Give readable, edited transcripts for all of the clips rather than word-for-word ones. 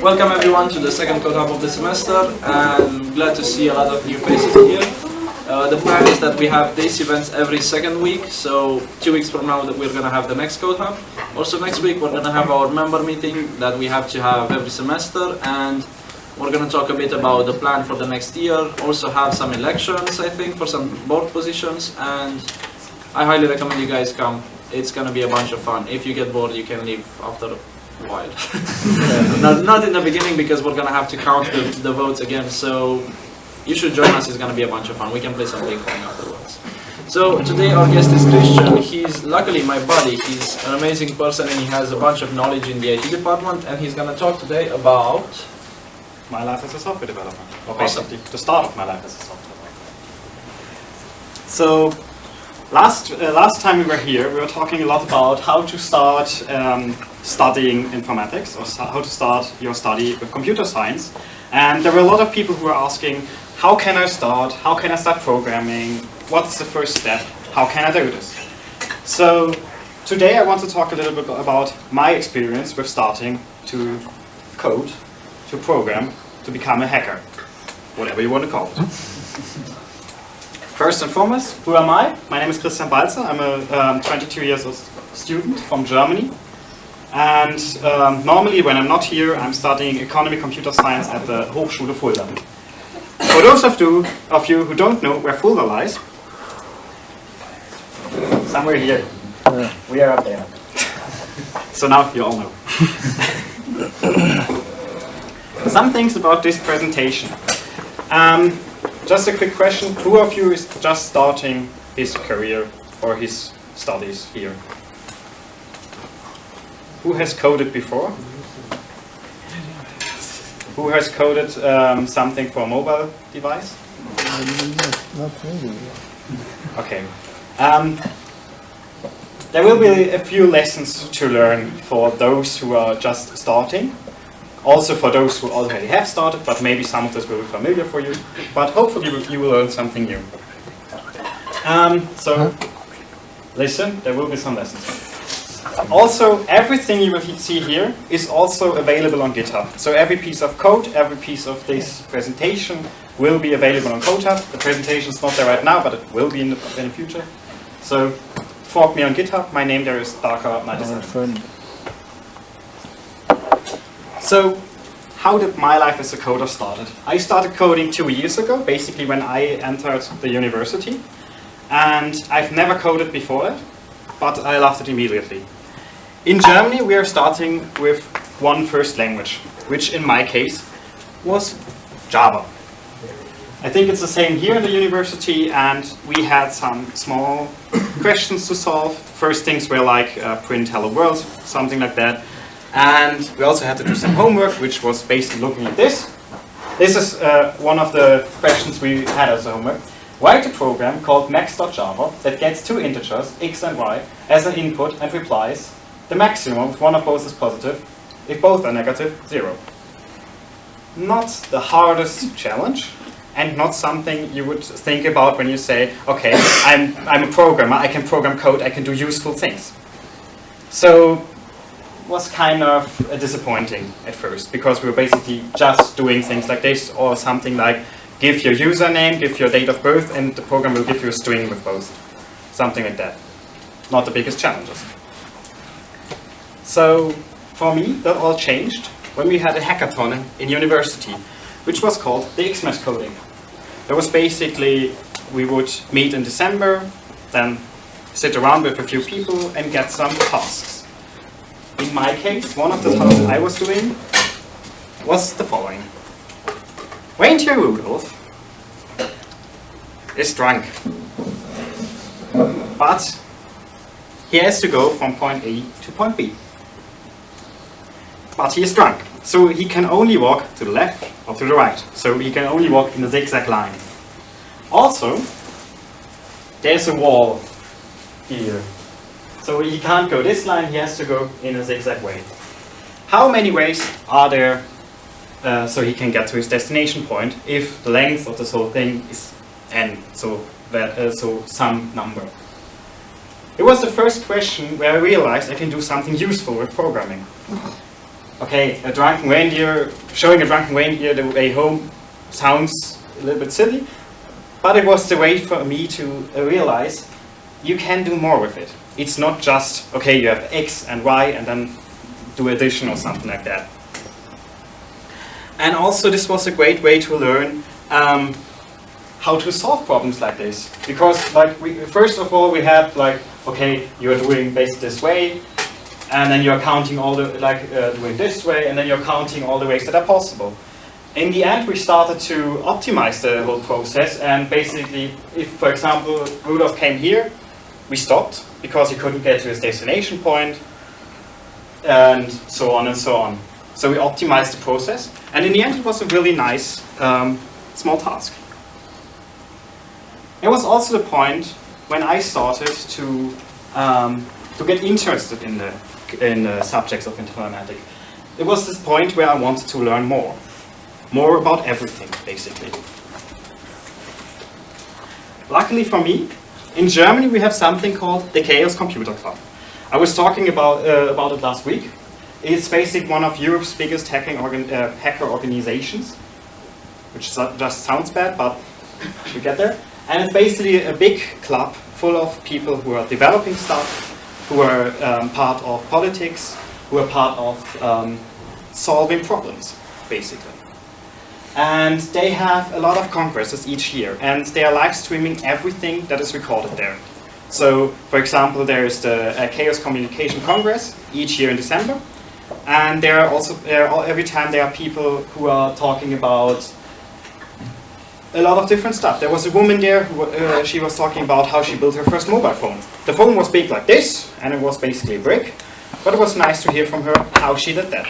Welcome everyone to the second code hub of the semester, and glad to see a lot of new faces here. The plan is that we have these events every second week, so 2 weeks from now that we're going to have the next code hub. Also next week we're going to have our member meeting that we have to have every semester, and we're going to talk a bit about the plan for the next year. Also have some elections, I think, for some board positions, and I highly recommend you guys come. It's going to be a bunch of fun. If you get bored, you can leave after a while. Not in the beginning, because we're going to have to count the votes again, so you should join us. It's going to be a bunch of fun. We can play some ping pong afterwards. So today our guest is Christian. He's luckily my buddy. He's an amazing person and he has a bunch of knowledge in the IT department, and he's going to talk today about my life as a software developer, or Awesome. basically the start of my life as a software developer. So last time we were here, we were talking a lot about how to start studying informatics, or how to start your study with computer science. And there were a lot of people who were asking, how can I start? How can I start programming? What's the first step? How can I do this? So today I want to talk a little bit about my experience with starting to code, to program, to become a hacker, whatever you want to call it. First and foremost, who am I? My name is Christian Baltzer. I'm a 22 years old student from Germany. And normally when I'm not here, I'm studying economy computer science at the Hochschule Fulda. For those of you who don't know where Fulda lies, somewhere here. We are up there. So now you all know. Some things about this presentation. Just a quick question. Who of you is just starting his career or his studies here? Who has coded before? Who has coded something for a mobile device? Not really. Okay. There will be a few lessons to learn for those who are just starting. Also for those who already have started, but maybe some of this will be familiar for you. But hopefully you will learn something new. So listen, there will be some lessons. Also, everything you will see here is also available on GitHub. So every piece of code, every piece of this presentation will be available on GitHub. The presentation is not there right now, but it will be in the future. So fork me on GitHub. My name there is Darker97. So, how did my life as a coder started? I started coding 2 years ago, basically when I entered the university. And I've never coded before it, but I loved it immediately. In Germany, we are starting with one first language, which in my case was Java. I think it's the same here in the university, and we had some small questions to solve. First things were like print hello world, something like that. And we also had to do some homework, which was basically looking at this. This is one of the questions we had as a homework. Write a program called max.java that gets two integers, x and y, as an input and replies the maximum if one of both is positive. If both are negative, 0. Not the hardest challenge, and not something you would think about when you say, okay, I'm a programmer, I can program code, I can do useful things. So was kind of disappointing at first, because we were basically just doing things like this, or something like give your username, give your date of birth, and the program will give you a string with both. Something like that. Not the biggest challenges. So for me, that all changed when we had a hackathon in university, which was called the Xmas coding. It was basically, we would meet in December, then sit around with a few people and get some tasks. In my case, one of the tasks I was doing was the following. Reindeer Rudolph is drunk, but he has to go from point A to point B. But he is drunk, so he can only walk to the left or to the right. So he can only walk in a zigzag line. Also, there's a wall here. So he can't go this line, he has to go in a zigzag way. How many ways are there so he can get to his destination point if the length of this whole thing is n, so some number? It was the first question where I realized I can do something useful with programming. okay, a drunken reindeer, showing a drunken reindeer the way home sounds a little bit silly, but it was the way for me to realize you can do more with it. It's not just, okay, you have X and Y and then do addition or something like that. And also this was a great way to learn how to solve problems like this. Because like first of all we had like, okay, you're doing basically this way, and then you're counting all the, doing this way, and then you're counting all the ways that are possible. In the end, we started to optimize the whole process, and basically, if, for example, Rudolph came here, we stopped, because he couldn't get to his destination point, and so on and so on. So we optimized the process, and in the end, it was a really nice, small task. It was also the point when I started to get interested in the subjects of informatics. It was this point where I wanted to learn more about everything, basically. Luckily for me, in Germany we have something called the Chaos Computer Club. I was talking about it last week. It's basically one of Europe's biggest hacker organizations, which just sounds bad, but we get there. And it's basically a big club full of people who are developing stuff, who are part of politics, who are part of solving problems, basically. And they have a lot of congresses each year, and they are live streaming everything that is recorded there. So, for example, there is the Chaos Communication Congress each year in December, and there are also every time there are people who are talking about a lot of different stuff. There was a woman there who she was talking about how she built her first mobile phone. The phone was big like this, and it was basically a brick, but it was nice to hear from her how she did that.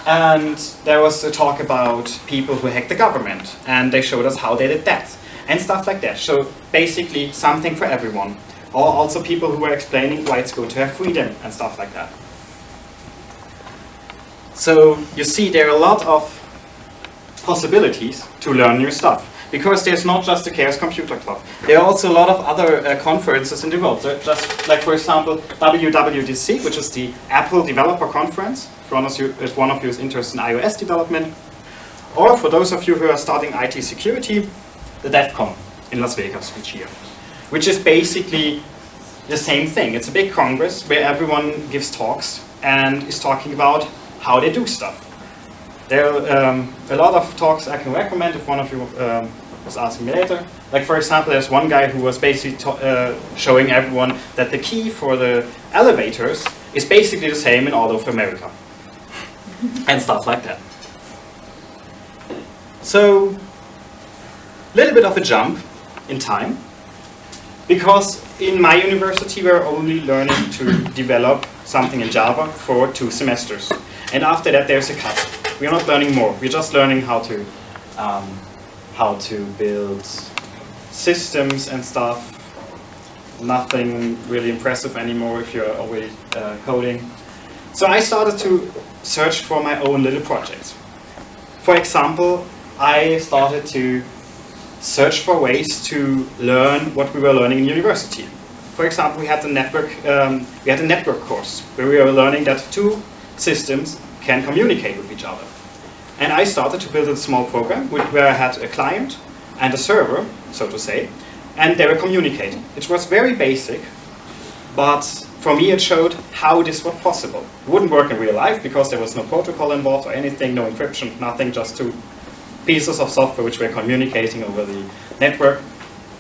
And there was a talk about people who hacked the government, and they showed us how they did that, and stuff like that. So basically something for everyone. Or also people who were explaining why it's good to have freedom and stuff like that. So you see there are a lot of possibilities to learn new stuff. Because there's not just the Chaos Computer Club. There are also a lot of other conferences in the world. So just like, for example, WWDC, which is the Apple Developer Conference, if one of you is interested in iOS development. Or for those of you who are starting IT security, the DevCon in Las Vegas each year. Which is basically the same thing. It's a big congress where everyone gives talks and is talking about how they do stuff. There are a lot of talks I can recommend if one of you was asking me later. Like, for example, there's one guy who was basically showing everyone that the key for the elevators is basically the same in all of America. And stuff like that. So, a little bit of a jump in time. Because in my university we're only learning to develop something in Java for 2 semesters. And after that there's a cut. We're not learning more. We're just learning how to build systems and stuff. Nothing really impressive anymore if you're already coding. So I started to search for my own little projects. For example, I started to search for ways to learn what we were learning in university. For example, we had a network course where we were learning that 2 systems can communicate with each other. And I started to build a small program where I had a client and a server, so to say, and they were communicating. It was very basic, but for me it showed how this was possible. It wouldn't work in real life because there was no protocol involved or anything, no encryption, nothing, just 2 pieces of software which were communicating over the network.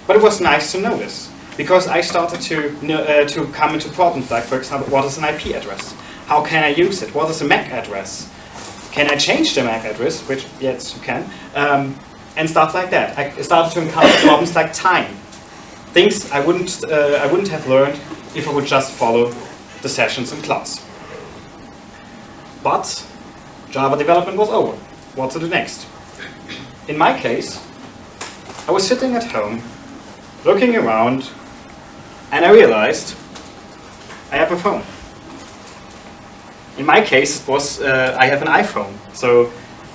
But it was nice to know this, because I started to come into problems like, for example, what is an IP address? How can I use it? What is a MAC address? Can I change the MAC address? Which, yes, you can. And stuff like that. I started to encounter problems like time. Things I wouldn't have learned if I would just follow the sessions in class. But Java development was over. What to do next? In my case, I was sitting at home, looking around, and I realized I have a phone. In my case, it was I have an iPhone. So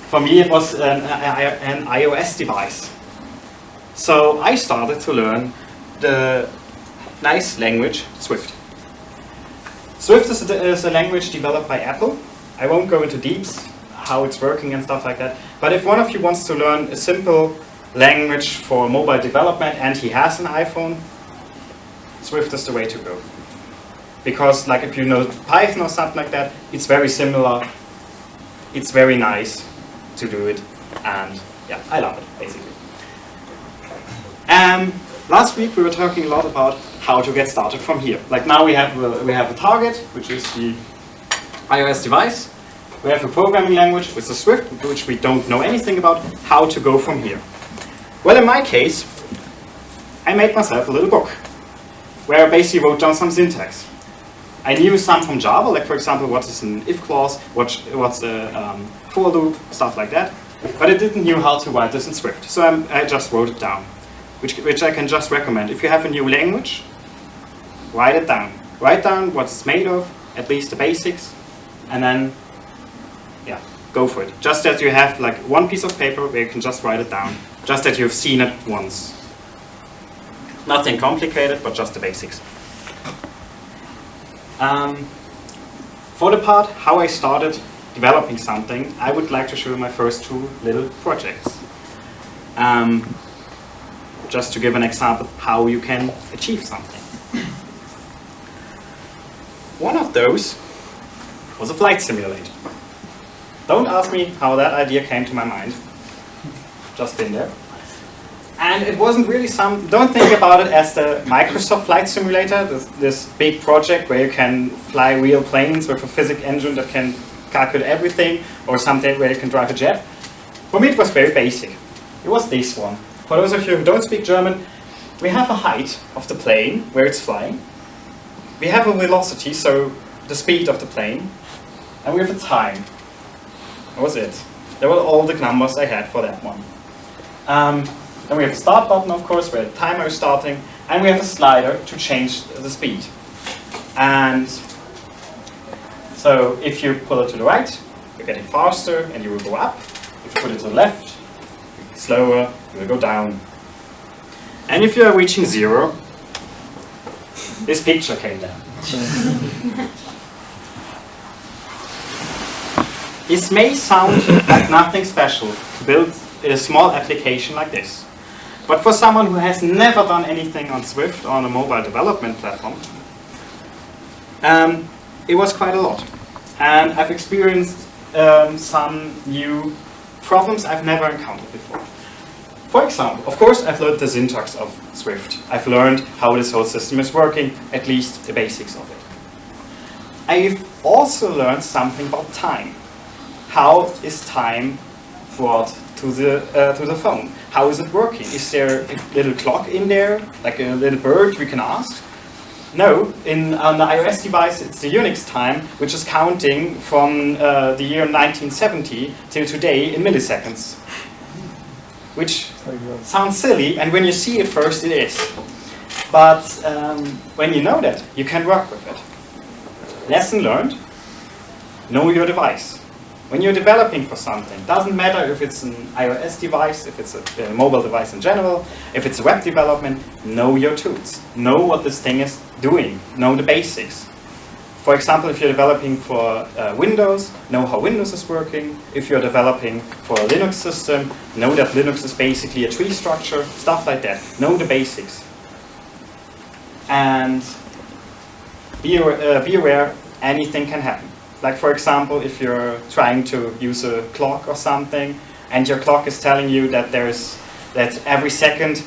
for me, it was an iOS device. So I started to learn the nice language Swift. Swift is a language developed by Apple, I won't go into deeps, how it's working and stuff like that. But if one of you wants to learn a simple language for mobile development and he has an iPhone, Swift is the way to go. Because like if you know Python or something like that, it's very similar. It's very nice to do it. And yeah, I love it, basically. Last week we were talking a lot about how to get started from here. Like now we have a target, which is the iOS device. We have a programming language, which is Swift, which we don't know anything about, how to go from here. Well, in my case, I made myself a little book, where I basically wrote down some syntax. I knew some from Java, like for example, what is an if clause, what's a for loop, stuff like that. But I didn't know how to write this in Swift, so I just wrote it down, which I can just recommend. If you have a new language, write it down. Write down what it's made of, at least the basics, and then, yeah, go for it. Just that you have like one piece of paper where you can just write it down, just that you've seen it once. Nothing complicated, but just the basics. For the part how I started developing something, I would like to show you my first two little projects. Just to give an example how you can achieve something. One of those was a flight simulator. Don't ask me how that idea came to my mind. Just been there. And it wasn't really don't think about it as the Microsoft Flight Simulator, this big project where you can fly real planes with a physics engine that can calculate everything, or something where you can drive a jet. For me it was very basic. It was this one. For those of you who don't speak German, we have a height of the plane where it's flying. We have a velocity, so the speed of the plane. And we have a time. That was it. There were all the numbers I had for that one. Then we have a start button, of course, where the timer is starting, and we have a slider to change the speed. And so if you pull it to the right, you're getting faster and you will go up. If you put it to the left, slower, you will go down. And if you are reaching 0, this picture came down. This may sound like nothing special to build a small application like this. But for someone who has never done anything on Swift or on a mobile development platform, it was quite a lot. And I've experienced some new problems I've never encountered before. For example, of course, I've learned the syntax of Swift. I've learned how this whole system is working, at least the basics of it. I've also learned something about time. How is time brought to the phone? How is it working? Is there a little clock in there, like a little bird we can ask? No, on the iOS device it's the Unix time, which is counting from the year 1970 till today in milliseconds. Which sounds silly, and when you see it first it is. But when you know that, you can work with it. Lesson learned, know your device. When you're developing for something, doesn't matter if it's an iOS device, if it's a mobile device in general, if it's a web development, know your tools. Know what this thing is doing. Know the basics. For example, if you're developing for Windows, know how Windows is working. If you're developing for a Linux system, know that Linux is basically a tree structure, stuff like that. Know the basics. And be aware anything can happen. Like for example, if you're trying to use a clock or something, and your clock is telling you that that every second,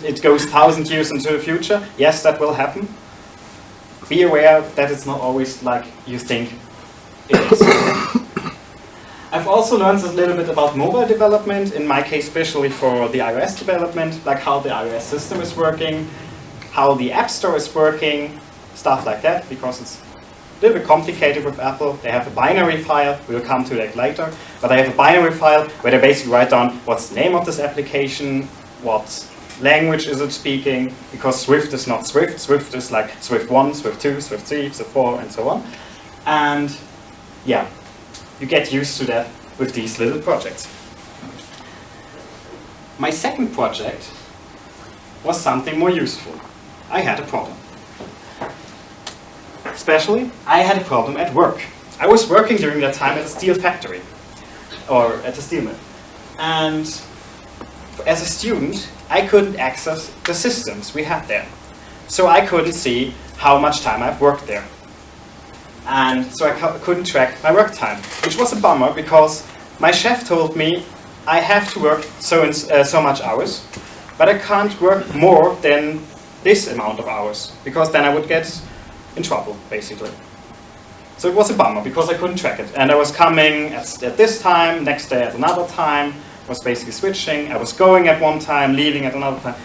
it goes 1,000 years into the future, yes, that will happen. Be aware that it's not always like you think it is. I've also learned a little bit about mobile development, in my case especially for the iOS development, like how the iOS system is working, how the App Store is working, stuff like that, because it's a little bit complicated with Apple. They have a binary file, we'll come to that later, but they have a binary file where they basically write down what's the name of this application, what language is it speaking, because Swift is not Swift. Swift is like Swift 1, Swift 2, Swift 3, Swift 4, and so on. And yeah, you get used to that with these little projects. My second project was something more useful. I had a problem. Especially, I had a problem at work. I was working during that time at a steel factory, or at a steel mill. And as a student, I couldn't access the systems we had there. So I couldn't see how much time I've worked there. And so I couldn't track my work time, which was a bummer because my chef told me I have to work so much hours, but I can't work more than this amount of hours, because then I would get in trouble, basically. So it was a bummer because I couldn't track it. And I was coming at this time, next day at another time, was basically switching. I was going at one time, leaving at another time.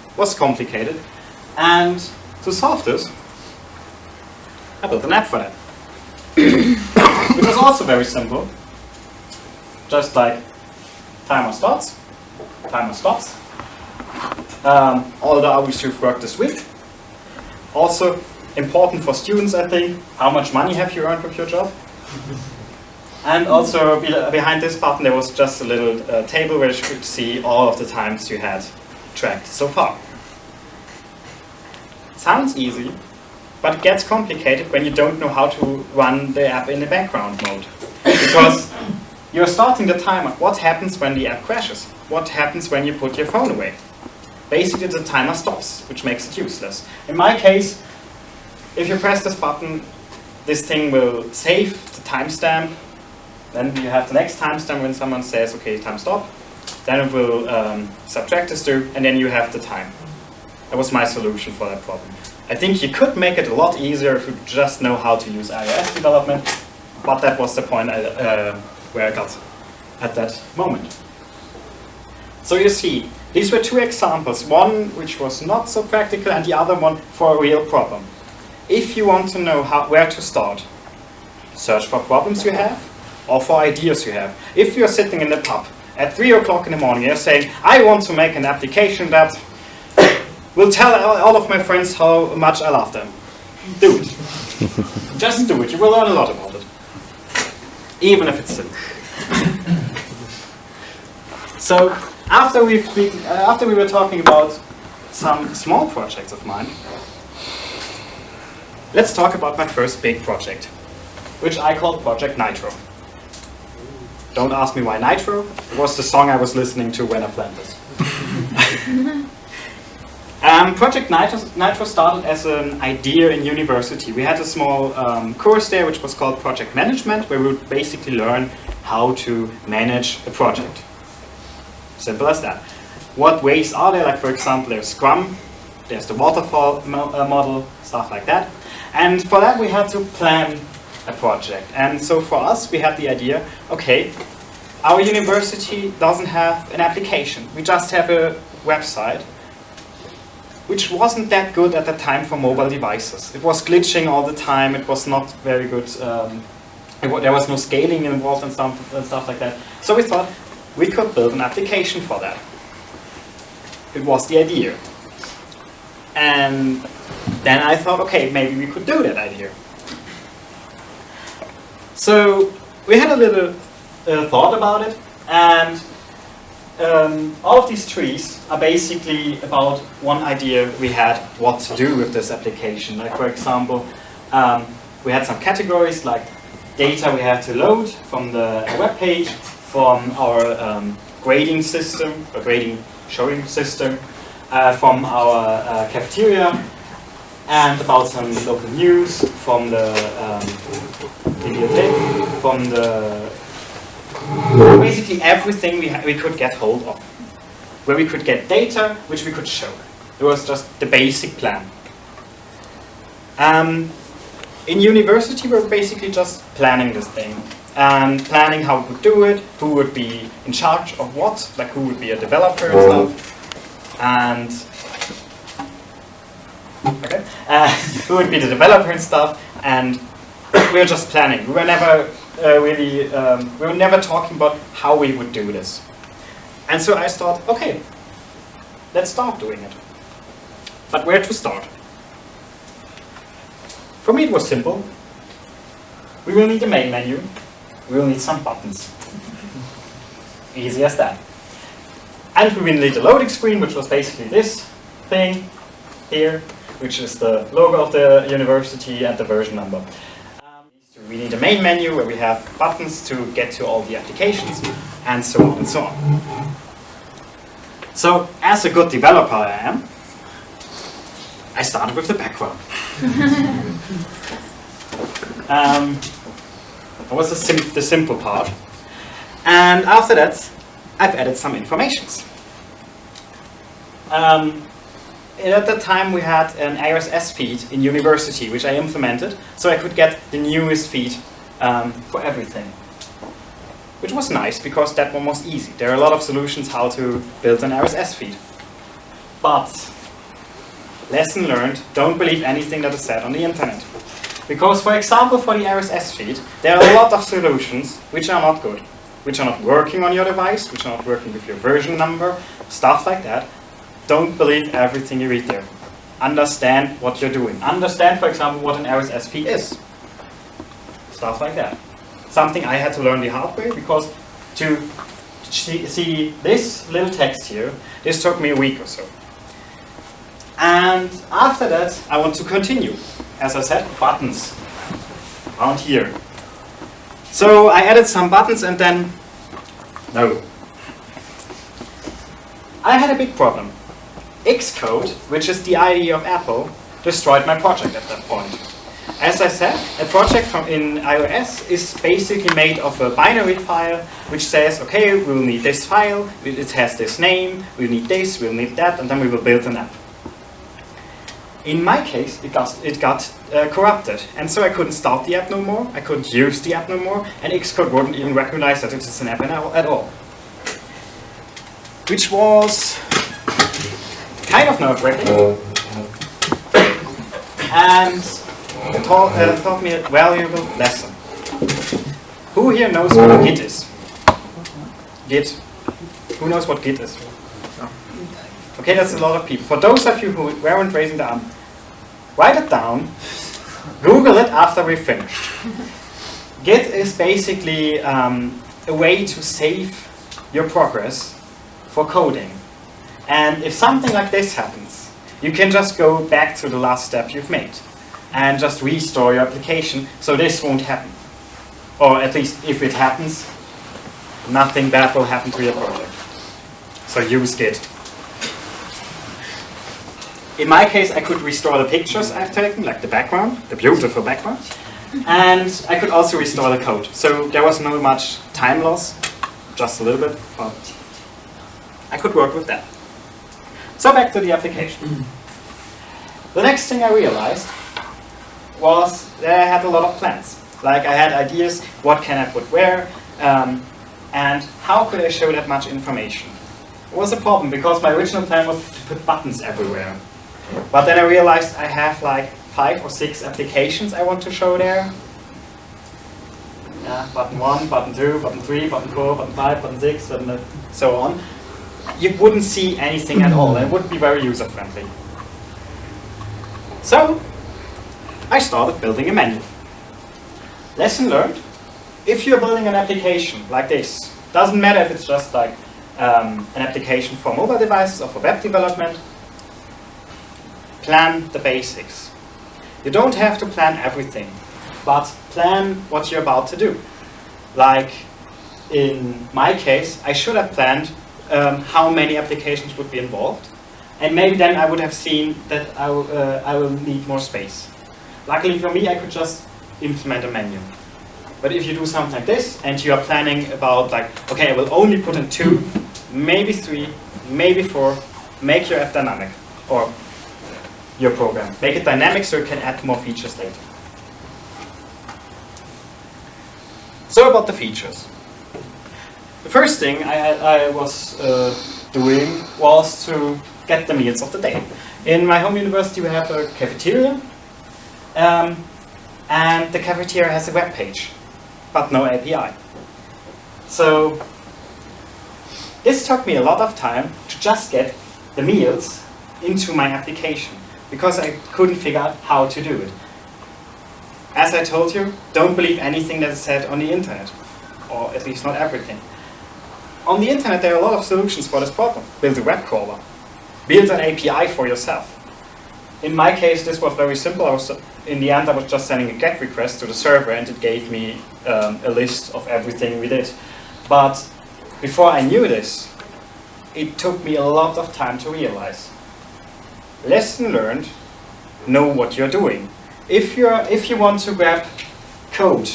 It was complicated. And to solve this, I built an app for that. Which was also very simple. Just like timer starts, timer stops. All the hours you've worked this week. Also important for students, I think, how much money have you earned with your job? And also behind this button there was just a little table where you could see all of the times you had tracked so far. Sounds easy, but it gets complicated when you don't know how to run the app in the background mode. Because you're starting the timer. What happens when the app crashes? What happens when you put your phone away? Basically the timer stops, which makes it useless. In my case, if you press this button, this thing will save the timestamp. Then you have the next timestamp when someone says, okay, time stop. Then it will subtract this through, and then you have the time. That was my solution for that problem. I think you could make it a lot easier if you just know how to use iOS development, but that was the point where I got at that moment. So you see, these were two examples, one which was not so practical and the other one for a real problem. If you want to know where to start, search for problems you have or for ideas you have. If you're sitting in the pub at 3 o'clock in the morning, you're saying, I want to make an application that will tell all of my friends how much I love them. Do it. Just do it. You will learn a lot about it. Even if it's simple. So, after we were talking about some small projects of mine, let's talk about my first big project, which I called Project Nitro. Don't ask me why Nitro. It was the song I was listening to when I planned this. Project Nitro started as an idea in university. We had a small course there which was called Project Management, where we would basically learn how to manage a project. Simple as that. What ways are there? Like, for example, there's Scrum, there's the waterfall model, stuff like that. And for that we had to plan a project. And so for us we had the idea, okay, our university doesn't have an application. We just have a website, which wasn't that good at the time for mobile devices. It was glitching all the time, it was not very good, there was no scaling involved and stuff like that. So we thought we could build an application for that. It was the idea. And then I thought, okay, maybe we could do that idea. So we had a little thought about it, and all of these trees are basically about one idea we had what to do with this application. Like, for example, we had some categories like data we had to load from the web page, from our grading system, or grading showing system, from our cafeteria, and about some local news from the bibliothèque, from the basically everything we could get hold of, where we could get data which we could show. It was just the basic plan. In university we were basically just planning this thing, and planning how we would do it, who would be in charge of what, like who would be a developer and stuff, and who would be the developer and stuff, and we were just planning. We were never we were never talking about how we would do this. And so I thought, okay, let's start doing it. But where to start? For me it was simple. We will need a main menu. We will need some buttons. Easy as that. And we will need a loading screen, which was basically this thing here, which is the logo of the university and the version number. We need a main menu where we have buttons to get to all the applications, and so on and so on. So, as a good developer I am, I started with the background. That was the simple part. And after that, I've added some informations. At that time we had an RSS feed in university, which I implemented, so I could get the newest feed for everything. Which was nice, because that one was easy. There are a lot of solutions how to build an RSS feed. But, lesson learned, don't believe anything that is said on the internet. Because, for example, for the RSS feed, there are a lot of solutions which are not good, which are not working on your device, which are not working with your version number, stuff like that. Don't believe everything you read there. Understand what you're doing. Understand, for example, what an RSS feed is. Stuff like that. Something I had to learn the hard way, because to see this little text here, this took me a week or so. And after that, I want to continue. As I said, buttons around here. So I added some buttons and then, no. I had a big problem. Xcode, which is the IDE of Apple, destroyed my project at that point. As I said, a project in iOS is basically made of a binary file which says, okay, we'll need this file, it has this name, we'll need this, we'll need that, and then we will build an app. In my case, it got corrupted, and so I couldn't start the app no more, I couldn't use the app no more, and Xcode wouldn't even recognize that it is an app at all. Which was kind of nerve-wracking, and it taught me a valuable lesson. Who here knows what Git is? Git. Who knows what Git is? Okay, that's a lot of people. For those of you who weren't raising the arm, write it down, Google it after we've finished. Git is basically a way to save your progress for coding. And if something like this happens, you can just go back to the last step you've made and just restore your application so this won't happen. Or at least if it happens, nothing bad will happen to your project. So use Git. In my case, I could restore the pictures I've taken, like the background, the beautiful background, and I could also restore the code. So there was not much time loss, just a little bit, but I could work with that. So back to the application. The next thing I realized was that I had a lot of plans. Like I had ideas, what can I put where, and how could I show that much information. It was a problem because my original plan was to put buttons everywhere. But then I realized I have like 5 or 6 applications I want to show there. Yeah, button 1, button 2, button 3, button 4, button 5, button 6, and so on. You wouldn't see anything at all, and it wouldn't be very user-friendly. So, I started building a menu. Lesson learned, if you're building an application like this, doesn't matter if it's just like an application for mobile devices or for web development, plan the basics. You don't have to plan everything, but plan what you're about to do. Like in my case, I should have planned how many applications would be involved, and maybe then I would have seen that I will need more space. Luckily for me, I could just implement a menu. But if you do something like this, and you are planning about like, okay, I will only put in 2, maybe 3, maybe 4, make your app dynamic, or your program. Make it dynamic so you can add more features later. So about the features. The first thing I was doing was to get the meals of the day. In my home university we have a cafeteria, and the cafeteria has a web page, but no API. So this took me a lot of time to just get the meals into my application, because I couldn't figure out how to do it. As I told you, don't believe anything that is said on the internet, or at least not everything. On the internet there are a lot of solutions for this problem. Build a web crawler. Build an API for yourself. In my case, this was very simple. In the end, I was just sending a GET request to the server, and it gave me a list of everything we did. But before I knew this, it took me a lot of time to realize. Lesson learned, know what you're doing. If you want to grab code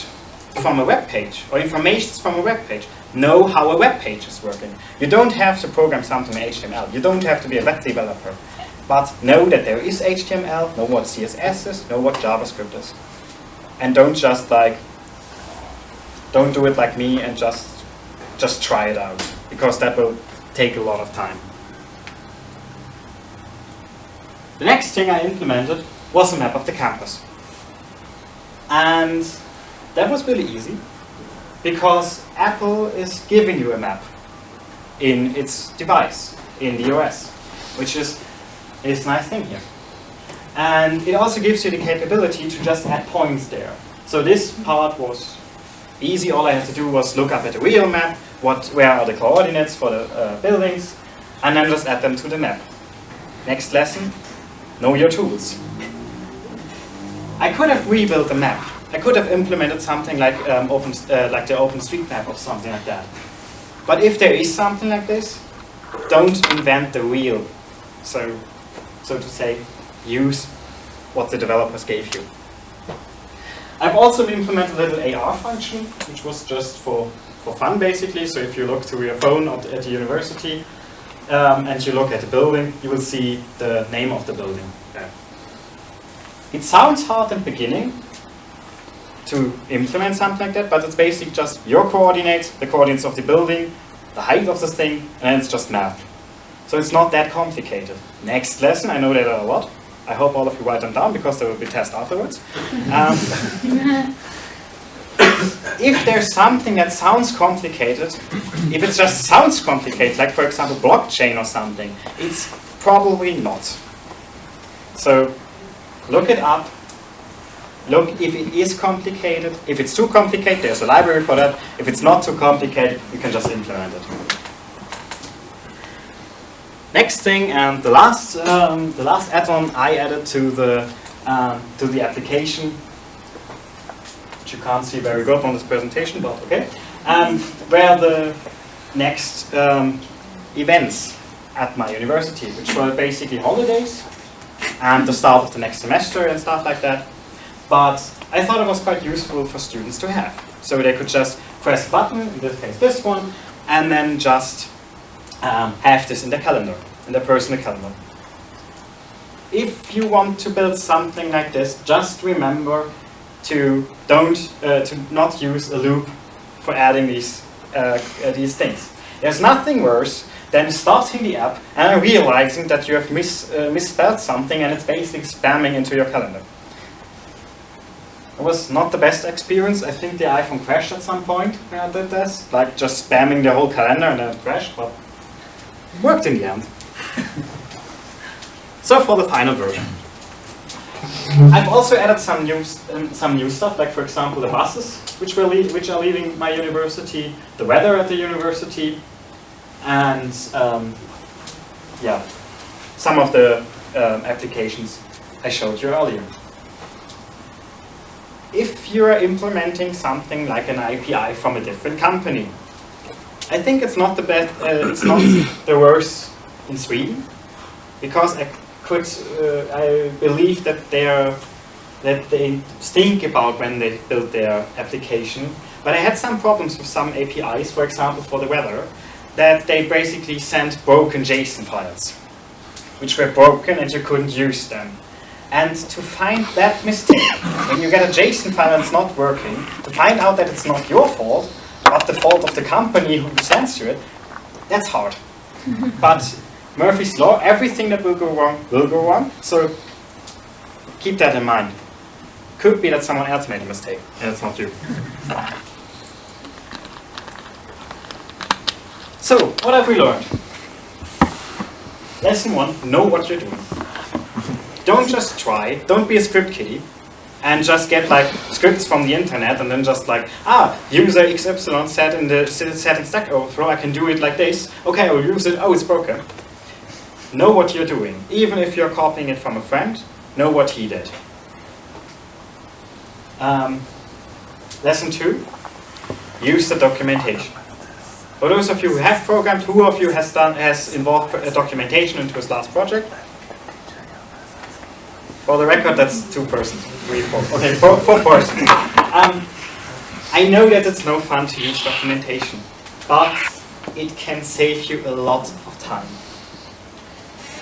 from a web page or information from a web page, know how a web page is working. You don't have to program something in HTML. You don't have to be a web developer. But know that there is HTML, know what CSS is, know what JavaScript is. And don't do it like me and just try it out, because that will take a lot of time. The next thing I implemented was a map of the campus. And that was really easy, because Apple is giving you a map in its device, in the OS, which is this nice thing here. And it also gives you the capability to just add points there. So this part was easy. All I had to do was look up at the real map, where are the coordinates for the buildings, and then just add them to the map. Next lesson, know your tools. I could have rebuilt the map. I could have implemented something like like the OpenStreetMap or something like that. But if there is something like this, don't invent the wheel. So to say, use what the developers gave you. I've also implemented a little AR function, which was just for fun, basically. So if you look through your phone at the university and you look at the building, you will see the name of the building there. It sounds hard in the beginning to implement something like that, but it's basically just your coordinates, the coordinates of the building, the height of the thing, and it's just math. So it's not that complicated. Next lesson, I know there are a lot. I hope all of you write them down, because there will be tests afterwards. If there's something that sounds complicated, if it just sounds complicated, like for example blockchain or something, it's probably not. So look it up. Look if it is complicated. If it's too complicated, there's a library for that. If it's not too complicated, you can just implement it. Next thing, and the last add-on I added to the application, which you can't see very good on this presentation, but okay, were the next events at my university, which were basically holidays and the start of the next semester and stuff like that. But I thought it was quite useful for students to have, so they could just press a button, in this case this one, and then just have this in their calendar, in their personal calendar. If you want to build something like this, just remember to not use a loop for adding these things. There's nothing worse than starting the app and realizing that you have misspelled something and it's basically spamming into your calendar. It was not the best experience. I think the iPhone crashed at some point when I did this, like just spamming the whole calendar and then it crashed, but it worked in the end. So for the final version. I've also added some new stuff, like for example the buses, which are leaving my university, the weather at the university, and yeah, some of the applications I showed you earlier. If you are implementing something like an API from a different company, I think it's not the best. It's not the worst in Sweden, because I believe that they think about when they build their application. But I had some problems with some APIs, for example, for the weather, that they basically sent broken JSON files, which were broken and you couldn't use them. And to find that mistake, when you get a JSON file and it's not working, to find out that it's not your fault, but the fault of the company who sends you it, that's hard. But Murphy's Law, everything that will go wrong, so keep that in mind. Could be that someone else made a mistake, and it's not you. So, what have we learned? Lesson 1, know what you're doing. Don't just try, don't be a script kiddie, and just get like scripts from the internet and then just like, user XY said in Stack Overflow, I can do it like this. Okay, I'll use it, oh, it's broken. Know what you're doing. Even if you're copying it from a friend, know what he did. Lesson 2, use the documentation. For those of you who have programmed, who of you has involved documentation into his last project? For the record, that's 2 persons. 3, 4. Okay, 4 persons. I know that it's no fun to use documentation, but it can save you a lot of time.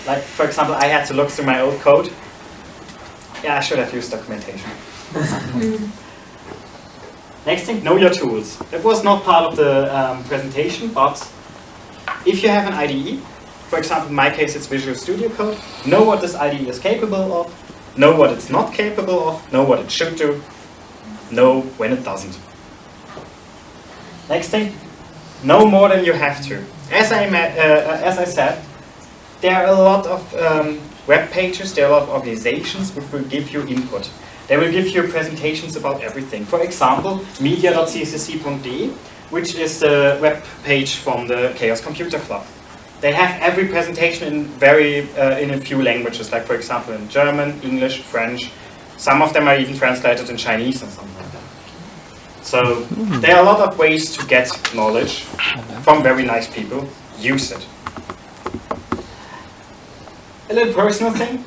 Like, for example, I had to look through my old code. Yeah, I should have used documentation. Next thing, know your tools. That was not part of the presentation, but if you have an IDE, for example, in my case it's Visual Studio Code, know what this IDE is capable of, know what it's not capable of, know what it should do, know when it doesn't. Next thing, know more than you have to. As I said, there are a lot of web pages, there are a lot of organizations which will give you input. They will give you presentations about everything. For example, media.csc.de, which is the web page from the Chaos Computer Club. They have every presentation in a few languages, like for example in German, English, French. Some of them are even translated in Chinese and something like that. So there are a lot of ways to get knowledge from very nice people. Use it. A little personal thing.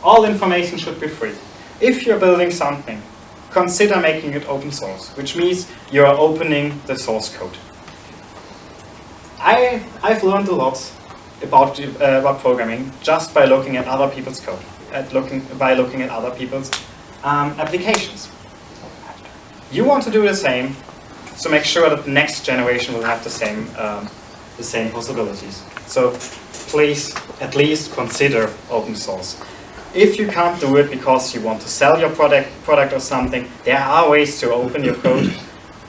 All information should be free. If you're building something, consider making it open source, which means you're opening the source code. I've learned a lot about programming just by looking at other people's code, by looking at other people's applications. You want to do the same, so make sure that the next generation will have the same possibilities. So please at least consider open source. If you can't do it because you want to sell your product or something, there are ways to open your code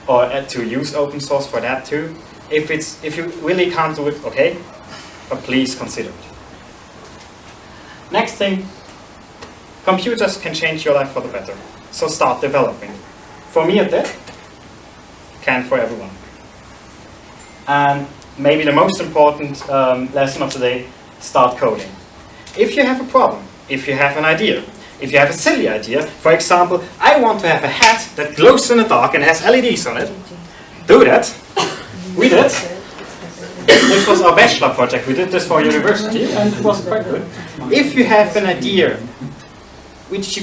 or to use open source for that too. If you really can't do it, okay, but please consider it. Next thing, computers can change your life for the better. So start developing. For me it did, can for everyone. And maybe the most important lesson of the day, start coding. If you have a problem, if you have an idea, if you have a silly idea, for example, I want to have a hat that glows in the dark and has LEDs on it, do that. We did. This was our bachelor project. We did this for university and it was quite good. If you have an idea which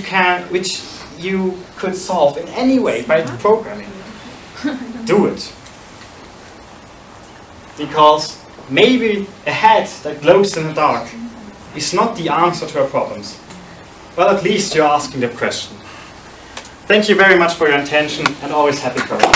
you could solve in any way by programming, do it. Because maybe a hat that glows in the dark is not the answer to our problems. Well, at least you're asking the question. Thank you very much for your attention and always happy coding.